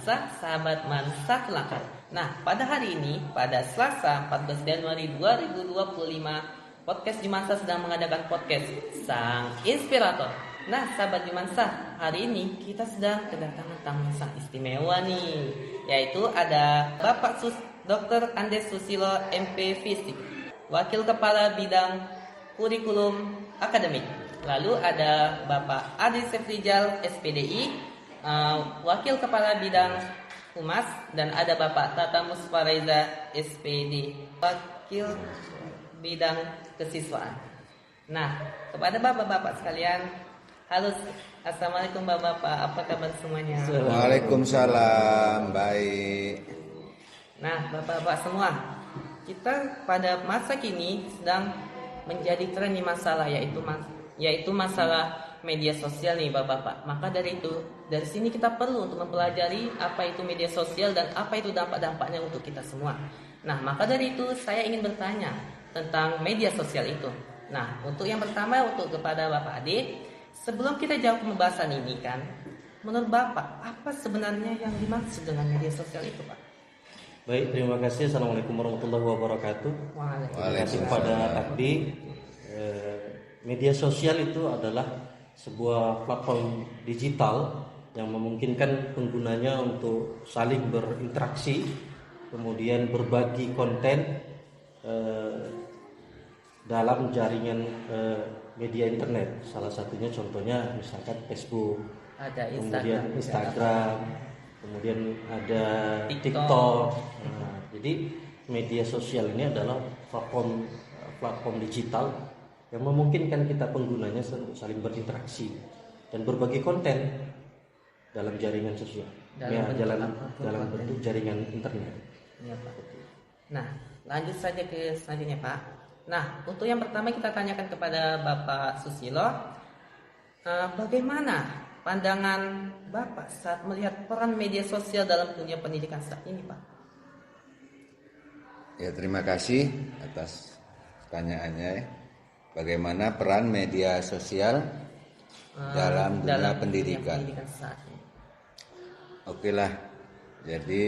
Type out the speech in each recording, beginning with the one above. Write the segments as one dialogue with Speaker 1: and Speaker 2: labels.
Speaker 1: Mansa, sahabat Mansa Kelakar. Nah, pada hari ini, pada Selasa 14 Januari 2025, Podcast Jumansa sedang mengadakan podcast Sang Inspirator. Nah, sahabat Jumansa, hari ini kita sedang kedatangan tamu sang istimewa nih, yaitu ada Bapak Dr. Andes Susilo MP Fisik, Wakil Kepala Bidang Kurikulum Akademik. Lalu ada Bapak Adi Sefrijal SPDI, Wakil Kepala Bidang Humas, dan ada Bapak Tata Musfareza SPD, Wakil Bidang Kesiswaan. Nah, kepada bapak-bapak sekalian, halo, assalamualaikum bapak-bapak, apa kabar semuanya?
Speaker 2: Waalaikumsalam, baik.
Speaker 1: Nah, bapak-bapak semua, kita pada masa kini sedang menjadi tren di masalah, yaitu masalah media sosial nih bapak-bapak. Maka dari sini kita perlu untuk mempelajari apa itu media sosial dan apa itu dampak-dampaknya untuk kita semua. Nah, maka dari itu saya ingin bertanya tentang media sosial itu. Nah, untuk yang pertama, untuk kepada Bapak Ade, sebelum kita jawab pembahasan ini kan, menurut Bapak, apa sebenarnya yang dimaksud dengan media sosial itu, Pak?
Speaker 3: Baik, terima kasih. Assalamualaikum warahmatullahi wabarakatuh. Terima kasih kepada Abdi. Media sosial itu adalah sebuah platform digital yang memungkinkan penggunanya untuk saling berinteraksi, kemudian berbagi konten dalam jaringan media internet. Salah satunya contohnya misalkan Facebook, ada kemudian Instagram, kemudian ada TikTok. Nah, jadi media sosial ini adalah platform digital yang memungkinkan kita penggunanya saling berinteraksi dan berbagi konten dalam jaringan sosial, dalam bentuk jaringan internet.
Speaker 1: Ya, Pak. Nah, lanjut saja ke selanjutnya, Pak. Nah, untuk yang pertama kita tanyakan kepada Bapak Susilo, bagaimana pandangan Bapak saat melihat peran media sosial dalam dunia pendidikan saat ini, Pak?
Speaker 2: Ya, terima kasih atas pertanyaannya. Bagaimana peran media sosial dalam dunia pendidikan
Speaker 1: saat ini?
Speaker 2: Oke lah, jadi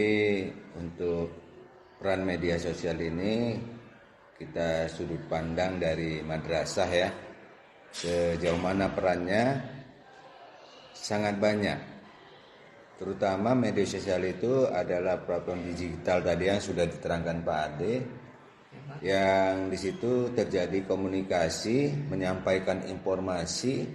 Speaker 2: untuk peran media sosial ini kita sudut pandang dari madrasah ya. Sejauh mana perannya sangat banyak. Terutama media sosial itu adalah platform digital tadi yang sudah diterangkan Pak Ade, yang di situ terjadi komunikasi, menyampaikan informasi.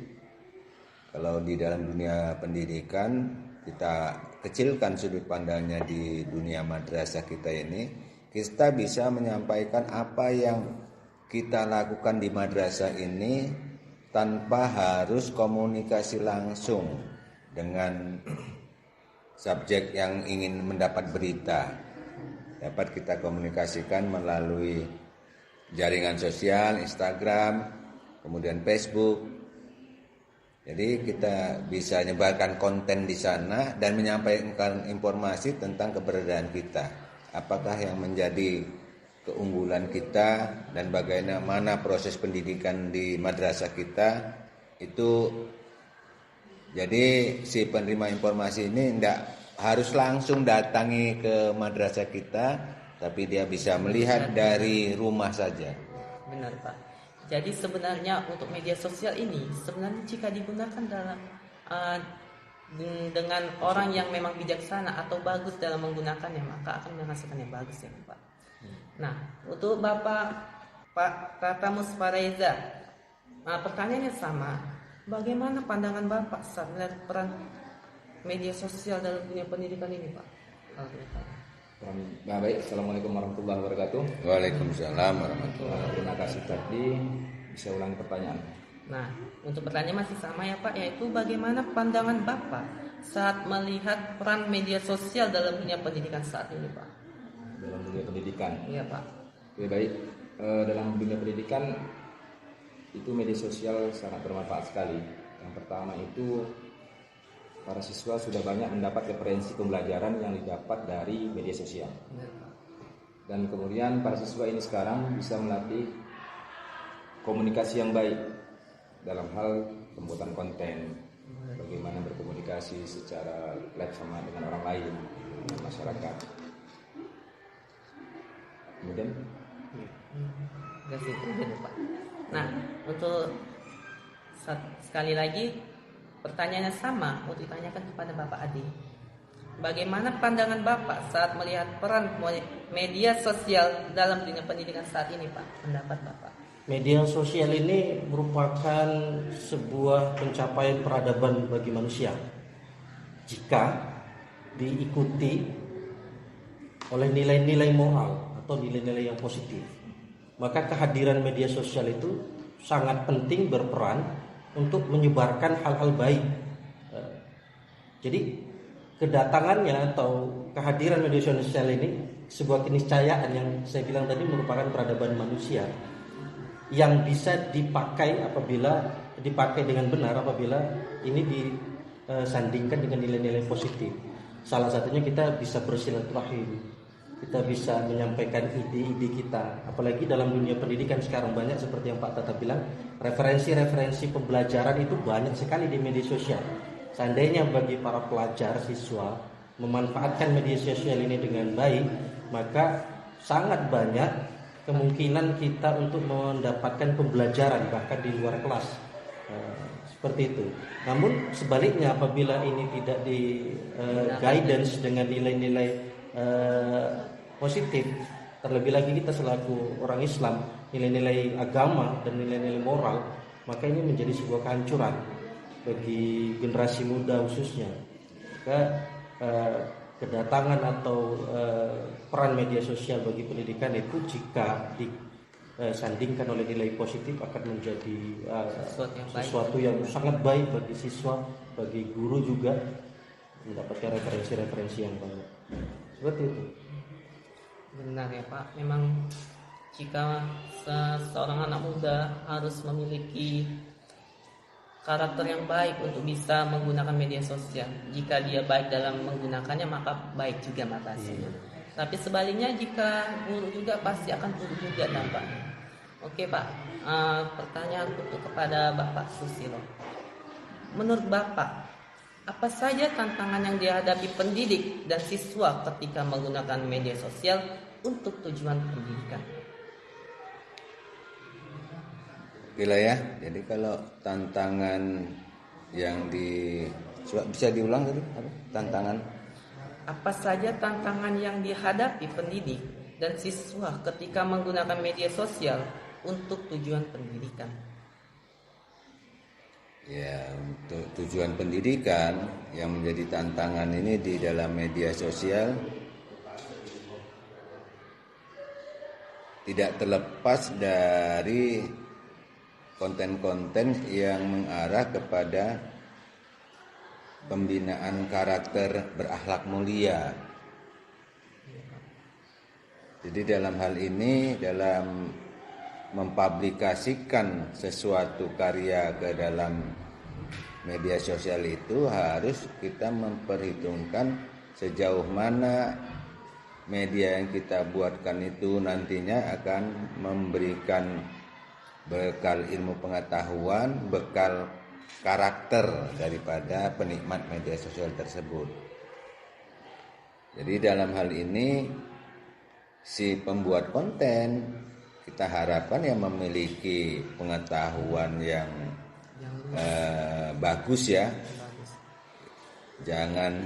Speaker 2: Kalau di dalam dunia pendidikan kita kecilkan sudut pandangnya di dunia madrasah kita ini, kita bisa menyampaikan apa yang kita lakukan di madrasah ini tanpa harus komunikasi langsung dengan subjek yang ingin mendapat berita. Dapat kita komunikasikan melalui jaringan sosial, Instagram, kemudian Facebook. Jadi kita bisa menyebarkan konten di sana dan menyampaikan informasi tentang keberadaan kita. Apakah yang menjadi keunggulan kita dan bagaimana proses pendidikan di madrasah kita itu. Jadi si penerima informasi ini tidak harus langsung datangi ke madrasah kita, tapi dia bisa melihat dari rumah saja.
Speaker 1: Benar, Pak. Jadi sebenarnya untuk media sosial ini sebenarnya jika digunakan dalam dengan orang yang memang bijaksana atau bagus dalam menggunakannya, maka akan menghasilkan yang bagus ya, Pak. Nah, untuk Bapak Pak Tata Musfareza, pertanyaannya sama. Bagaimana pandangan Bapak saat melihat peran media sosial dalam dunia pendidikan ini, Pak?
Speaker 4: Baik, assalamualaikum warahmatullahi wabarakatuh.
Speaker 2: Waalaikumsalam warahmatullahi wabarakatuh.
Speaker 4: Terima kasih tadi, bisa ulangi pertanyaan.
Speaker 1: Nah, untuk pertanyaan masih sama ya Pak, yaitu bagaimana pandangan Bapak saat melihat peran media sosial dalam dunia pendidikan saat ini, Pak?
Speaker 4: Dalam dunia pendidikan?
Speaker 1: Iya, Pak.
Speaker 4: Oke, baik. Dalam dunia pendidikan itu media sosial sangat bermanfaat sekali. Yang pertama itu para siswa sudah banyak mendapat referensi pembelajaran yang didapat dari media sosial. Dan kemudian para siswa ini sekarang bisa melatih komunikasi yang baik dalam hal pembuatan konten, bagaimana berkomunikasi berkomunikasi secara live sama dengan orang lain, dengan masyarakat. Kemudian
Speaker 1: Enggak sih, udah lupa. Nah, untuk sekali lagi pertanyaannya sama mau ditanyakan kepada Bapak Adi. Bagaimana pandangan Bapak saat melihat peran media sosial dalam dunia pendidikan saat ini, Pak? Pendapat Bapak?
Speaker 3: Media sosial ini merupakan sebuah pencapaian peradaban bagi manusia jika diikuti oleh nilai-nilai moral atau nilai-nilai yang positif. Maka kehadiran media sosial itu sangat penting berperan untuk menyebarkan hal-hal baik. Jadi kedatangannya atau kehadiran media sosial ini sebuah keniscayaan yang saya bilang tadi merupakan peradaban manusia yang bisa dipakai apabila dipakai dengan benar, apabila ini disandingkan dengan nilai-nilai positif. Salah satunya kita bisa bersilaturahim, kita bisa menyampaikan ide-ide kita. Apalagi dalam dunia pendidikan sekarang banyak seperti yang Pak Tata bilang, referensi-referensi pembelajaran itu banyak sekali di media sosial. Seandainya bagi para pelajar, siswa memanfaatkan media sosial ini dengan baik, maka sangat banyak kemungkinan kita untuk mendapatkan pembelajaran bahkan di luar kelas. Seperti itu. Namun sebaliknya apabila ini tidak di guidance dengan nilai-nilai positif, terlebih lagi kita selaku orang Islam, nilai-nilai agama dan nilai-nilai moral, maka ini menjadi sebuah kehancuran bagi generasi muda khususnya. Maka kedatangan atau peran media sosial bagi pendidikan itu jika disandingkan oleh nilai positif akan menjadi sesuatu yang sangat baik bagi siswa, bagi guru juga mendapatkan referensi-referensi yang baik. Seperti itu.
Speaker 1: Benar ya Pak, memang jika seorang anak muda harus memiliki karakter yang baik untuk bisa menggunakan media sosial. Jika dia baik dalam menggunakannya maka baik juga matanya. Tapi sebaliknya jika buruk juga pasti akan buruk juga dampaknya. Oke Pak, pertanyaan untuk kepada Bapak Susilo. Menurut Bapak, apa saja tantangan yang dihadapi pendidik dan siswa ketika menggunakan media sosial untuk tujuan pendidikan?
Speaker 2: Gila ya. Jadi kalau tantangan yang bisa diulang tadi apa? Tantangan
Speaker 1: apa saja tantangan yang dihadapi pendidik dan siswa ketika menggunakan media sosial untuk tujuan pendidikan?
Speaker 2: Ya, untuk tujuan pendidikan yang menjadi tantangan ini di dalam media sosial tidak terlepas dari konten-konten yang mengarah kepada pembinaan karakter berakhlak mulia. Jadi dalam hal ini, dalam mempublikasikan sesuatu karya ke dalam media sosial itu harus kita memperhitungkan sejauh mana media yang kita buatkan itu nantinya akan memberikan bekal ilmu pengetahuan, bekal karakter daripada penikmat media sosial tersebut. Jadi dalam hal ini si pembuat konten kita harapkan yang memiliki pengetahuan yang bagus ya. Jangan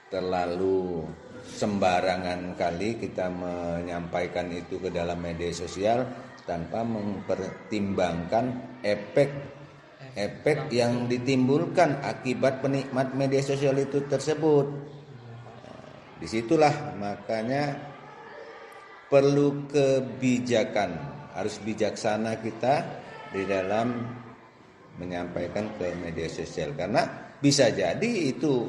Speaker 2: terlalu sembarangan kali kita menyampaikan itu ke dalam media sosial tanpa mempertimbangkan efek yang ditimbulkan akibat penikmat media sosial itu tersebut. Disitulah makanya perlu kebijakan, harus bijaksana kita di dalam menyampaikan ke media sosial, karena bisa jadi itu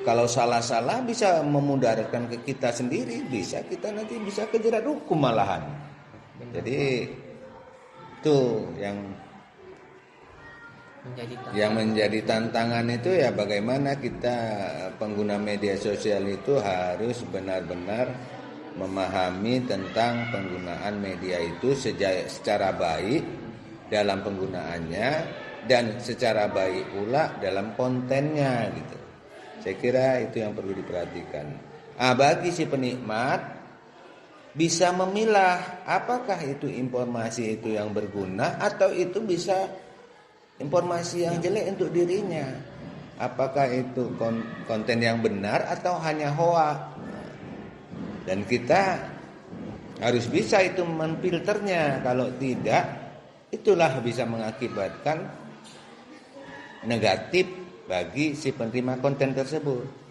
Speaker 2: kalau salah-salah bisa memudaratkan ke kita sendiri, bisa kita nanti bisa kejerat hukum malahan. Jadi itu yang menjadi tantangan itu ya bagaimana kita pengguna media sosial itu harus benar-benar memahami tentang penggunaan media itu secara baik dalam penggunaannya dan secara baik pula dalam kontennya gitu. Saya kira itu yang perlu diperhatikan. Bagi si penikmat bisa memilah apakah itu informasi itu yang berguna atau itu bisa informasi yang jelek untuk dirinya. Apakah itu konten yang benar atau hanya hoax. Dan kita harus bisa itu memfilternya. Kalau tidak, itulah bisa mengakibatkan negatif bagi si penerima konten tersebut.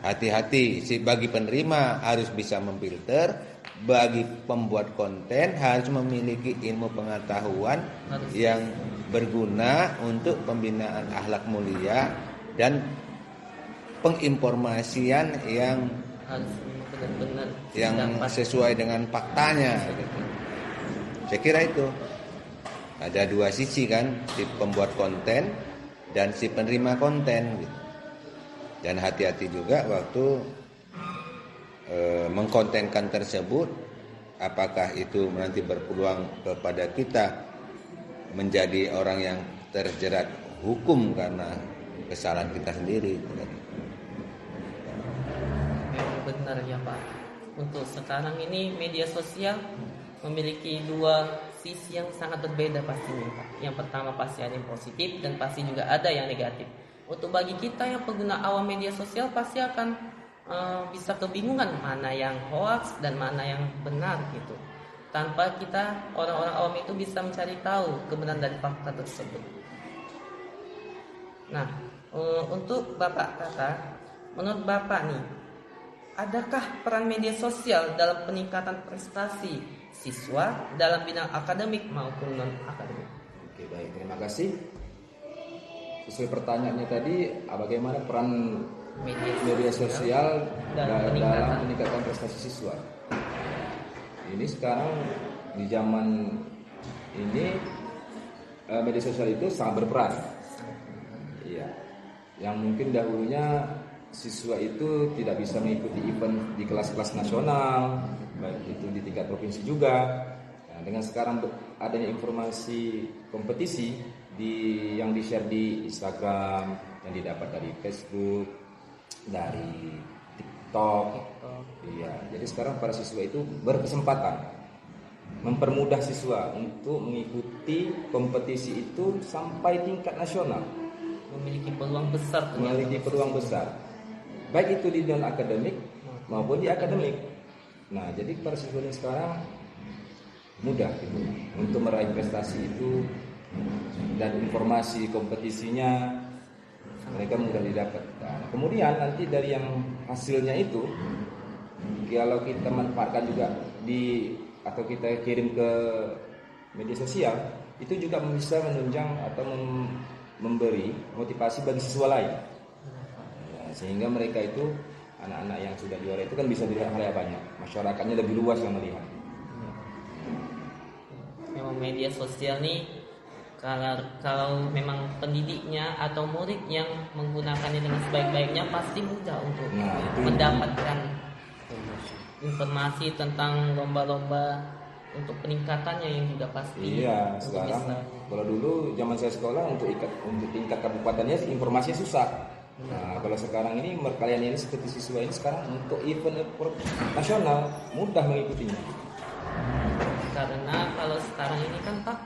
Speaker 2: Hati-hati, bagi penerima harus bisa memfilter, bagi pembuat konten harus memiliki ilmu pengetahuan yang berguna untuk pembinaan akhlak mulia dan penginformasian yang
Speaker 1: harus benar-benar
Speaker 2: yang sesuai dengan faktanya gitu. Saya kira itu ada dua sisi kan, si pembuat konten dan si penerima konten gitu. Dan hati-hati juga waktu mengkontenkan tersebut, apakah itu nanti berpeluang kepada kita menjadi orang yang terjerat hukum karena kesalahan kita sendiri.
Speaker 1: Memang benar ya Pak. Untuk sekarang ini media sosial memiliki dua sisi yang sangat berbeda pastinya Pak. Yang pertama pasti ada yang positif dan pasti juga ada yang negatif. Untuk bagi kita yang pengguna awam media sosial pasti akan bisa kebingungan mana yang hoax dan mana yang benar gitu. Tanpa kita orang-orang awam itu bisa mencari tahu kebenaran dari fakta tersebut. Nah, untuk Bapak Kakak, menurut Bapak nih, adakah peran media sosial dalam peningkatan prestasi siswa dalam bidang akademik maupun non akademik?
Speaker 4: Oke, baik, terima kasih. Sesuai pertanyaannya tadi, bagaimana peran media sosial dalam meningkatkan prestasi siswa? Ini sekarang di zaman ini media sosial itu sangat berperan. Iya, yang mungkin dahulunya siswa itu tidak bisa mengikuti event di kelas-kelas nasional, baik itu di tingkat provinsi juga. Nah, dengan sekarang adanya informasi kompetisi yang di-share di Instagram, yang didapat dari Facebook, dari TikTok. Iya, jadi sekarang para siswa itu berkesempatan mempermudah siswa untuk mengikuti kompetisi itu sampai tingkat nasional.
Speaker 1: Memiliki peluang besar.
Speaker 4: Baik itu di non akademik maupun di akademik. Nah, jadi para siswa ini sekarang mudah gitu untuk meraih prestasi itu, dan informasi kompetisinya mereka mudah didapat. Nah, kemudian nanti dari yang hasilnya itu, kalau kita manfaatkan juga atau kita kirim ke media sosial, itu juga bisa menunjang atau memberi motivasi bagi siswa lain. Ya, sehingga mereka itu, anak-anak yang sudah juara itu kan bisa dilihat hal banyak, masyarakatnya lebih luas yang melihat.
Speaker 1: Memang media sosial nih, kalau memang pendidiknya atau murid yang menggunakannya dengan sebaik-baiknya pasti mudah untuk mendapatkan informasi tentang lomba-lomba untuk peningkatannya yang juga pasti.
Speaker 4: Iya, sekarang kalau dulu zaman saya sekolah untuk tingkat kabupatennya informasinya susah. Nah, kalau sekarang ini kalian ini seperti siswa ini sekarang untuk event nasional mudah mengikutinya.
Speaker 1: Karena kalau sekarang ini kan Pak,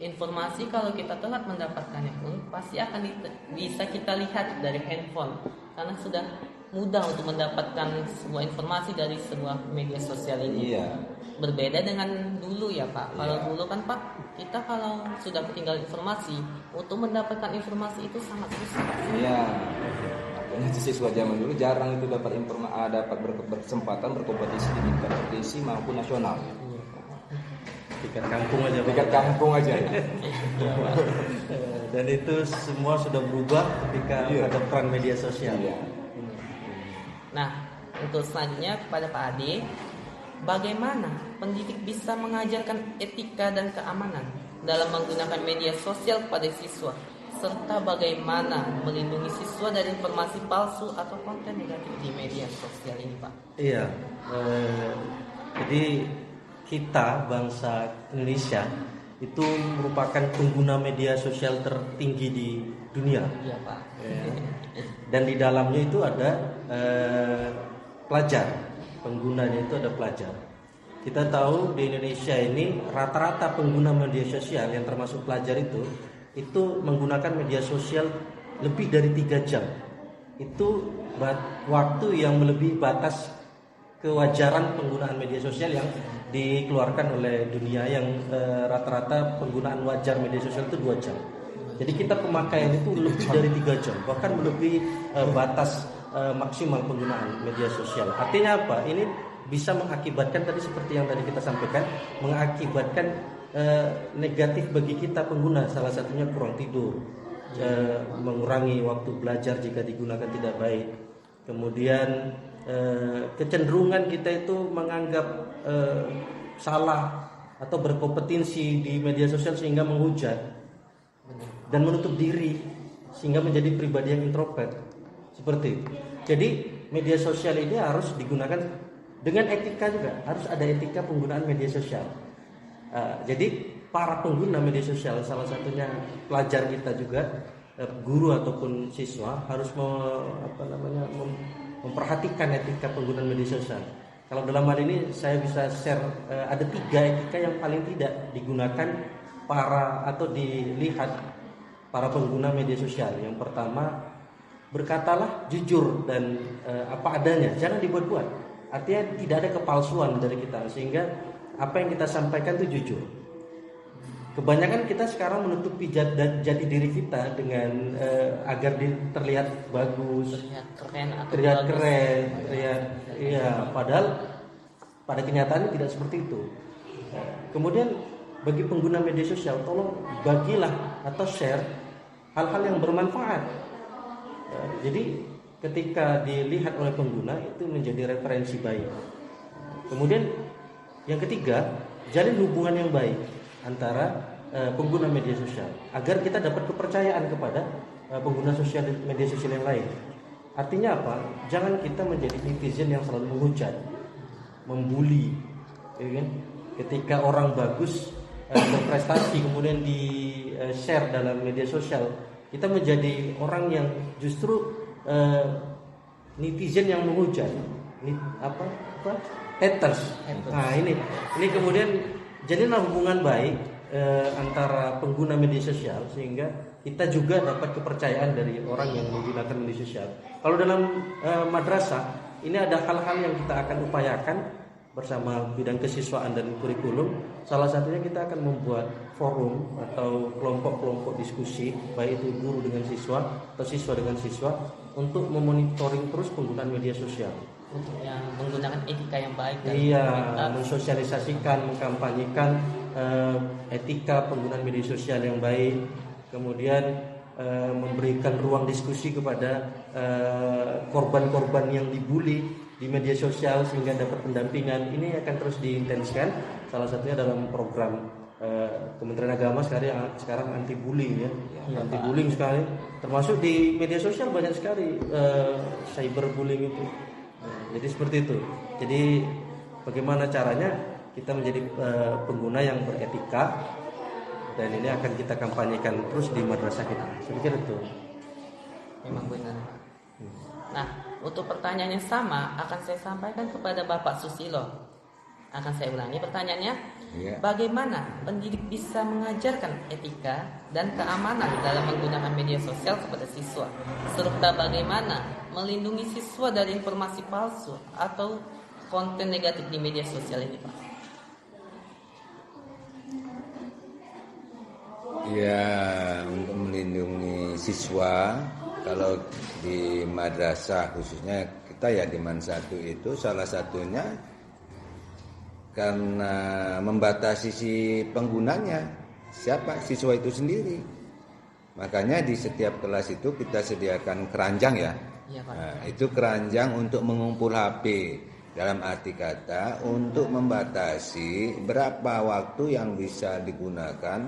Speaker 1: informasi kalau kita telat mendapatkannya pun pasti akan bisa kita lihat dari handphone, karena sudah mudah untuk mendapatkan sebuah informasi dari sebuah media sosial ini.
Speaker 4: Iya.
Speaker 1: Berbeda dengan dulu ya Pak. Kalau
Speaker 4: Iya.
Speaker 1: dulu kan Pak, kita kalau sudah ketinggalan informasi, untuk mendapatkan informasi itu sangat susah.
Speaker 4: Iya. Makanya siswa zaman dulu jarang itu dapat berkesempatan berkompetisi di tingkat provinsi maupun nasional.
Speaker 3: Tingkat kampung aja.
Speaker 4: Tingkat kampung aja.
Speaker 3: Dan itu semua sudah berubah ketika ada peran media sosial.
Speaker 4: Iya.
Speaker 1: Nah, untuk selanjutnya kepada Pak Ade, bagaimana pendidik bisa mengajarkan etika dan keamanan dalam menggunakan media sosial kepada siswa, serta bagaimana melindungi siswa dari informasi palsu atau konten negatif di media sosial ini, Pak?
Speaker 3: Iya, jadi kita bangsa Indonesia itu merupakan pengguna media sosial tertinggi di dunia.
Speaker 1: Iya Pak.
Speaker 3: Dan di dalamnya itu ada pelajar, penggunanya itu ada pelajar. Kita tahu di Indonesia ini rata-rata pengguna media sosial yang termasuk pelajar itu menggunakan media sosial lebih dari 3 jam. Itu waktu yang melebihi batas kewajaran penggunaan media sosial yang dikeluarkan oleh dunia, yang rata-rata penggunaan wajar media sosial itu 2 jam. Jadi kita pemakaian itu lebih dari 3 jam, bahkan melebihi batas maksimal penggunaan media sosial. Artinya apa? Ini bisa mengakibatkan, tadi seperti yang tadi kita sampaikan, mengakibatkan negatif bagi kita pengguna. Salah satunya kurang tidur, mengurangi waktu belajar jika digunakan tidak baik. Kemudian kecenderungan kita itu menganggap salah atau berkompetensi di media sosial sehingga menghujat dan menutup diri sehingga menjadi pribadi yang introvert. Seperti itu. Jadi media sosial ini harus digunakan dengan etika juga, harus ada etika penggunaan media sosial. Jadi para pengguna media sosial, salah satunya pelajar kita juga, guru ataupun siswa harus memperhatikan etika penggunaan media sosial. Kalau dalam hal ini saya bisa share ada 3 etika yang paling tidak digunakan dilihat para pengguna media sosial. Yang pertama, berkatalah jujur dan apa adanya, jangan dibuat-buat. Artinya tidak ada kepalsuan dari kita, sehingga apa yang kita sampaikan itu jujur. Kebanyakan kita sekarang menutupi jati diri kita dengan agar terlihat bagus, terlihat keren, padahal pada kenyataannya tidak seperti itu. Kemudian bagi pengguna media sosial, tolong bagilah atau share hal-hal yang bermanfaat. Jadi ketika dilihat oleh pengguna itu menjadi referensi baik. Kemudian yang ketiga, jalin hubungan yang baik antara pengguna media sosial agar kita dapat kepercayaan kepada pengguna media sosial yang lain. Artinya apa? Jangan kita menjadi netizen yang selalu menghujat, membuli, ya kan? Ketika orang bagus berprestasi kemudian di share dalam media sosial, kita menjadi orang yang justru netizen yang menghujat, haters. Nah ini kemudian jadilah hubungan baik antara pengguna media sosial sehingga kita juga dapat kepercayaan dari orang yang menggunakan media sosial. Kalau dalam madrasah ini ada hal-hal yang kita akan upayakan bersama bidang kesiswaan dan kurikulum. Salah satunya kita akan membuat forum atau kelompok-kelompok diskusi, baik itu guru dengan siswa atau siswa dengan siswa, untuk memonitoring terus penggunaan media sosial.
Speaker 1: Untuk yang menggunakan etika yang baik.
Speaker 3: Mensosialisasikan, mengkampanyekan etika penggunaan media sosial yang baik. Kemudian memberikan ruang diskusi kepada korban-korban yang dibully di media sosial sehingga dapat pendampingan. Ini akan terus diintensifkan. Salah satunya dalam program Kementerian Agama sekarang anti bullying ya, anti bullying sekali. Termasuk di media sosial banyak sekali cyberbullying itu. Jadi seperti itu. Jadi bagaimana caranya kita menjadi pengguna yang beretika, dan ini akan kita kampanyekan terus di madrasah kita. Saya pikir itu.
Speaker 1: Memang benar. Nah, untuk pertanyaan yang sama akan saya sampaikan kepada Bapak Susilo. Akan saya ulangi pertanyaannya. Bagaimana pendidik bisa mengajarkan etika dan keamanan dalam menggunakan media sosial kepada siswa? Serta bagaimana melindungi siswa dari informasi palsu atau konten negatif di media sosial ini, Pak?
Speaker 2: Ya, untuk melindungi siswa, kalau di madrasah khususnya kita ya di Man 1 itu salah satunya karena membatasi si penggunanya, siapa? Siswa itu sendiri. Makanya di setiap kelas itu kita sediakan keranjang ya.
Speaker 1: Iya, Pak.
Speaker 2: Nah, itu keranjang untuk mengumpul HP. Dalam arti kata untuk membatasi berapa waktu yang bisa digunakan.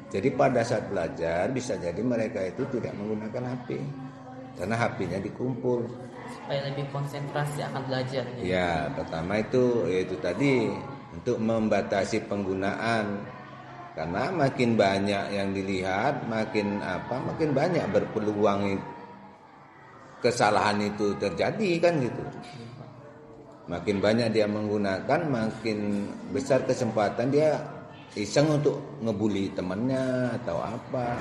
Speaker 2: Jadi pada saat belajar bisa jadi mereka itu tidak menggunakan HP karena HP-nya dikumpul.
Speaker 1: Supaya lebih konsentrasi akan belajar.
Speaker 2: Ya, pertama itu yaitu tadi untuk membatasi penggunaan. Karena makin banyak yang dilihat, makin banyak berpeluang kesalahan itu terjadi kan gitu. Makin banyak dia menggunakan, makin besar kesempatan dia iseng untuk ngebully temannya atau apa.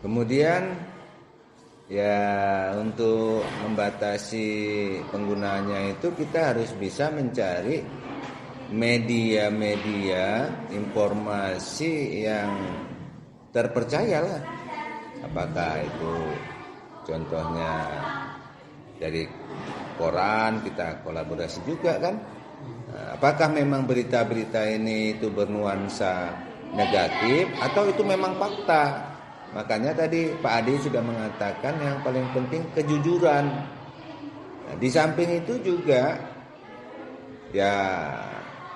Speaker 2: Kemudian ya untuk membatasi penggunaannya itu kita harus bisa mencari media-media informasi yang terpercaya lah. Apakah itu contohnya dari koran, kita kolaborasi juga kan. Apakah memang berita-berita ini itu bernuansa negatif atau itu memang fakta? Makanya tadi Pak Adi sudah mengatakan yang paling penting kejujuran. Nah, di samping itu juga ya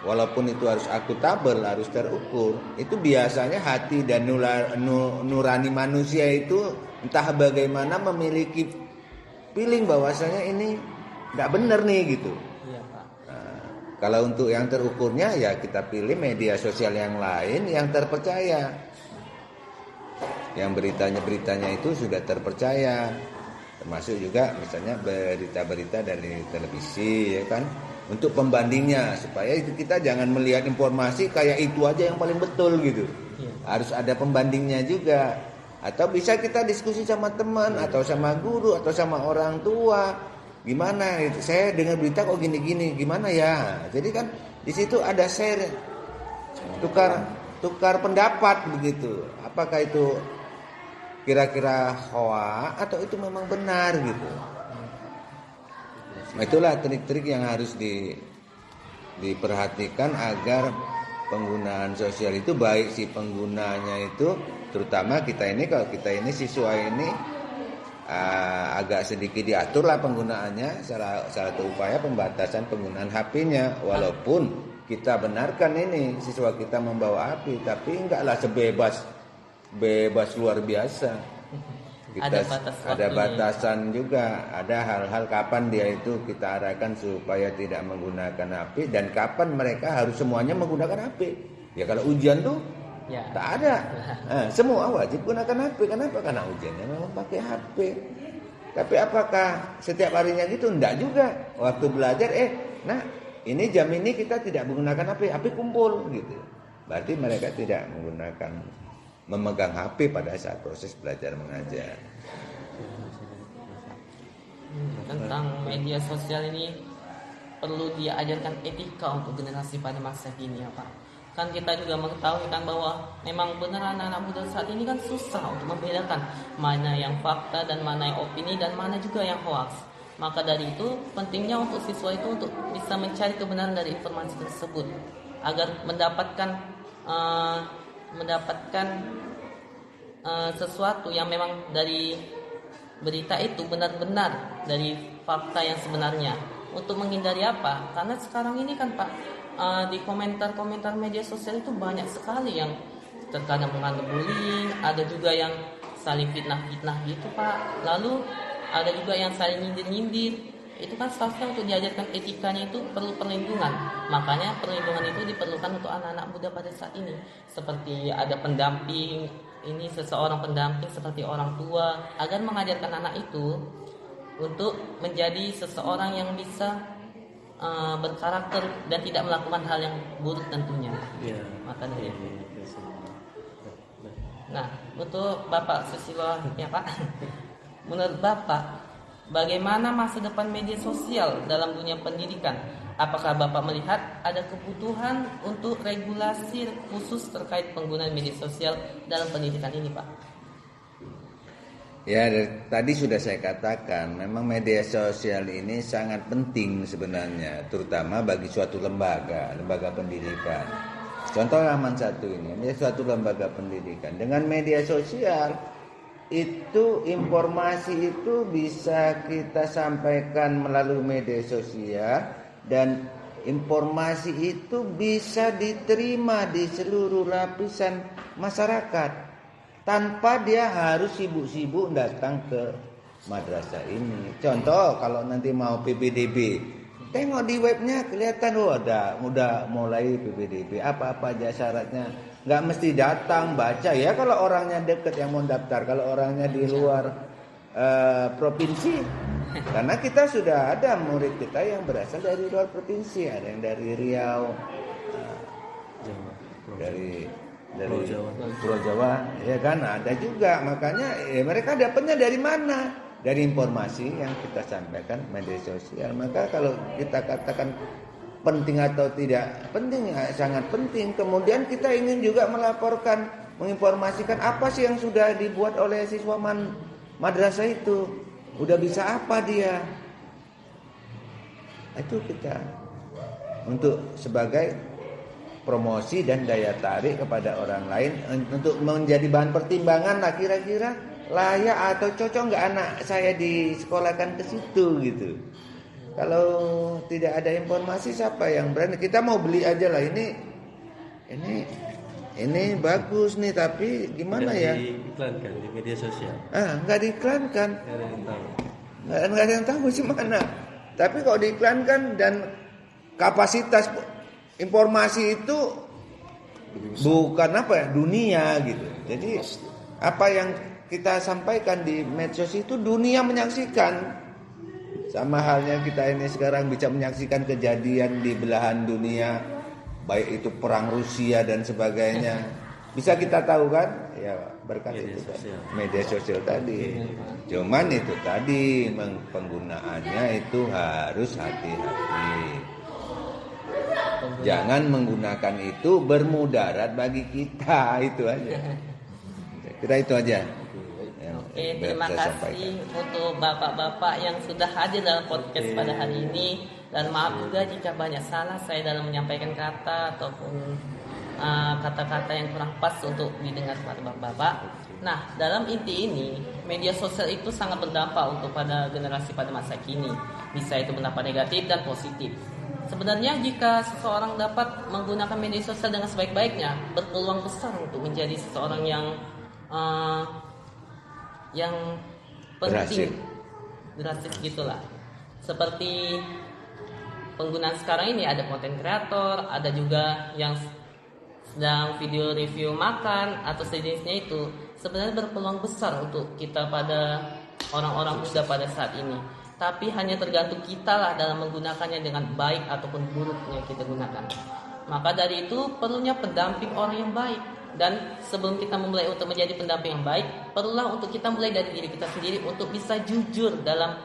Speaker 2: walaupun itu harus akuntabel, harus terukur, itu biasanya hati dan nurani manusia itu entah bagaimana memiliki feeling bahwasanya ini nggak benar nih gitu.
Speaker 1: Iya, Pak.
Speaker 2: Nah, kalau untuk yang terukurnya ya kita pilih media sosial yang lain yang terpercaya, yang beritanya itu sudah terpercaya, termasuk juga misalnya berita-berita dari televisi ya kan, untuk pembandingnya supaya itu kita jangan melihat informasi kayak itu aja yang paling betul gitu.
Speaker 1: Iya.
Speaker 2: Harus ada pembandingnya juga. Atau bisa kita diskusi sama teman atau sama guru atau sama orang tua. Gimana itu? Saya dengar berita kok gini-gini, gimana ya? Jadi kan di situ ada share, tukar pendapat begitu. Apakah itu kira-kira hoax atau itu memang benar gitu? Nah, itulah trik-trik yang harus diperhatikan agar penggunaan sosial itu baik si penggunanya itu, terutama kita ini, kalau kita ini siswa ini agak sedikit diatur lah penggunaannya. Salah satu upaya pembatasan penggunaan HP-nya, walaupun kita benarkan ini siswa kita membawa HP, tapi enggaklah bebas luar biasa. Ada batasan juga, ada hal-hal kapan dia itu kita arahkan supaya tidak menggunakan HP dan kapan mereka harus semuanya menggunakan HP. Ya kalau ujian tuh ya tak ada. Semua wajib gunakan HP. Kenapa? Karena ujiannya memang pakai HP. Tapi apakah setiap harinya gitu? Enggak juga. Waktu belajar nah ini jam ini kita tidak menggunakan HP kumpul gitu. Berarti mereka tidak memegang HP pada saat proses belajar mengajar.
Speaker 1: Tentang media sosial ini perlu diajarkan etika untuk generasi pada masa kini ya Pak. Kan kita juga mengetahui kan bahwa memang benar anak-anak muda saat ini kan susah untuk membedakan mana yang fakta dan mana yang opini dan mana juga yang hoax. Maka dari itu pentingnya untuk siswa itu untuk bisa mencari kebenaran dari informasi tersebut agar mendapatkan sesuatu yang memang dari berita itu benar-benar dari fakta yang sebenarnya. Untuk menghindari apa? Karena sekarang ini kan Pak, di komentar-komentar media sosial itu banyak sekali yang terkadang mengandung bullying, ada juga yang saling fitnah-fitnah gitu Pak. Lalu ada juga yang saling nyindir-nyindir. Itu kan seharusnya untuk diajarkan etikanya itu perlu perlindungan. Makanya perlindungan itu diperlukan untuk anak-anak muda pada saat ini. Seperti ada pendamping, ini seseorang pendamping seperti orang tua, agar mengajarkan anak itu untuk menjadi seseorang yang bisa berkarakter dan tidak melakukan hal yang buruk tentunya.
Speaker 3: Ya.
Speaker 1: Maka dari itu. Nah, untuk Bapak Susilo ya Pak, menurut Bapak bagaimana masa depan media sosial dalam dunia pendidikan? Apakah Bapak melihat ada kebutuhan untuk regulasi khusus terkait penggunaan media sosial dalam pendidikan ini, Pak?
Speaker 2: Ya, tadi sudah saya katakan, memang media sosial ini sangat penting sebenarnya, terutama bagi suatu lembaga pendidikan. Contoh Rahman satu ini suatu lembaga pendidikan. Dengan media sosial, itu informasi itu bisa kita sampaikan melalui media sosial dan informasi itu bisa diterima di seluruh lapisan masyarakat tanpa dia harus sibuk-sibuk datang ke madrasah ini. Contoh kalau nanti mau PPDB Tengok di webnya kelihatan udah mulai PPDB, apa-apa aja syaratnya. Nggak mesti datang baca ya kalau orangnya deket yang mau daftar, kalau orangnya di luar provinsi. Karena kita sudah ada murid kita yang berasal dari luar provinsi, ada yang dari Riau, dari Pulau Jawa, ya kan ada juga. Makanya mereka dapatnya dari mana? Dari informasi yang kita sampaikan media sosial. Maka kalau kita katakan penting atau tidak penting, sangat penting. Kemudian kita ingin juga melaporkan, menginformasikan apa sih yang sudah dibuat oleh siswa madrasah itu. Udah bisa apa dia? Itu kita untuk sebagai promosi dan daya tarik kepada orang lain, untuk menjadi bahan pertimbangan lah, kira-kira layak atau cocok nggak anak saya disekolahkan ke situ gitu. Kalau tidak ada informasi, siapa yang berani? Kita mau beli aja lah, ini bagus nih, tapi gimana ya?
Speaker 3: Diiklankan di media sosial.
Speaker 2: Nggak diiklankan.
Speaker 3: Nggak ada yang tahu.
Speaker 2: Nggak ada yang tahu sih mana. Tapi kalau diiklankan dan kapasitas informasi itu bukan dunia gitu. Jadi apa yang kita sampaikan di medsos itu dunia menyaksikan. Sama halnya kita ini sekarang bisa menyaksikan kejadian di belahan dunia, baik itu perang Rusia dan sebagainya. Bisa kita tahu kan? Ya berkat media sosial tadi. Cuman itu tadi penggunaannya itu harus hati-hati. Jangan menggunakan itu bermudarat bagi kita, itu aja. Kira itu aja.
Speaker 1: Oke, terima kasih untuk bapak-bapak yang sudah hadir dalam podcast pada hari ini, dan maaf juga jika banyak salah saya dalam menyampaikan kata ataupun kata-kata yang kurang pas untuk didengar pada bapak-bapak. Nah, dalam inti ini media sosial itu sangat berdampak untuk pada generasi pada masa kini. Bisa itu berdampak negatif dan positif. Sebenarnya jika seseorang dapat menggunakan media sosial dengan sebaik-baiknya, berpeluang besar untuk menjadi seseorang yang penting, drastis gitulah. Seperti penggunaan sekarang ini, ada konten kreator, ada juga yang sedang video review makan atau sejenisnya itu. Sebenarnya berpeluang besar untuk kita pada orang-orang muda pada saat ini. Tapi hanya tergantung kita lah dalam menggunakannya dengan baik ataupun buruknya kita gunakan. Maka dari itu perlunya pendamping orang yang baik. Dan sebelum kita memulai untuk menjadi pendamping yang baik, perlulah untuk kita mulai dari diri kita sendiri untuk bisa jujur dalam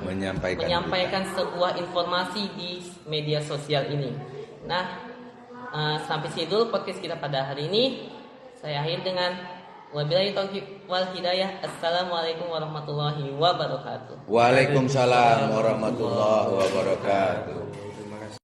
Speaker 1: menyampaikan sebuah informasi di media sosial ini. Nah, sampai sini dulu podcast kita pada hari ini. Saya akhir dengan wabillahi taufiq wal hidayah. Assalamualaikum warahmatullahi wabarakatuh.
Speaker 2: Waalaikumsalam warahmatullahi wabarakatuh.